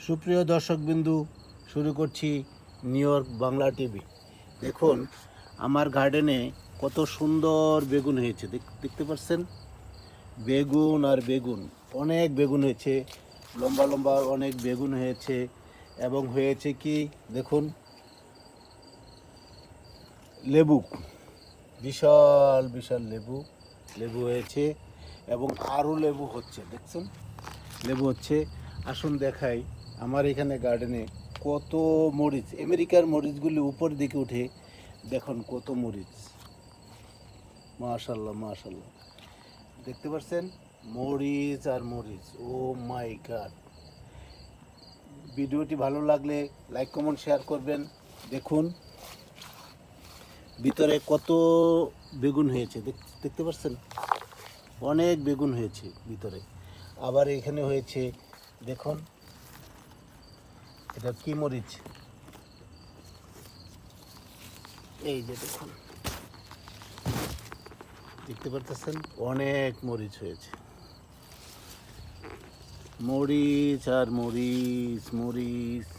সুপ্রিয় দর্শকবিন্দু, শুরু করছি নিউ ইয়র্ক বাংলা টিভি। দেখুন আমার গার্ডেনে কত সুন্দর বেগুন হয়েছে, দেখতে পাচ্ছেন? বেগুন আর বেগুন, অনেক বেগুন হয়েছে, লম্বা লম্বা অনেক বেগুন হয়েছে। এবং হয়েছে কি দেখুন, লেবু, বিশাল বিশাল লেবু লেবু হয়েছে এবং আরও লেবু হচ্ছে, দেখছেন? লেবু হচ্ছে। আসুন দেখাই আমার এখানে গার্ডেনে কত মরিচ, আমেরিকার মরিচগুলি উপর দিকে উঠে, দেখুন কত মরিচ, মাশাল্লাহ মাশাল্লাহ, দেখতে পাচ্ছেন? মরিচ আর মরিচ, ও মাই গড। ভিডিওটি ভালো লাগলে লাইক কমেন্ট শেয়ার করবেন। দেখুন ভিতরে কত বেগুন হয়েছে, দেখতে পাচ্ছেন? অনেক বেগুন হয়েছে ভিতরে। আবার এখানে হয়েছে, দেখুন এটা কি মরিচ, এই যে দেখুন, দেখতে পারতেছেন? অনেক মরিচ হয়েছে, মরিচ আর মরিচ, মরিচ।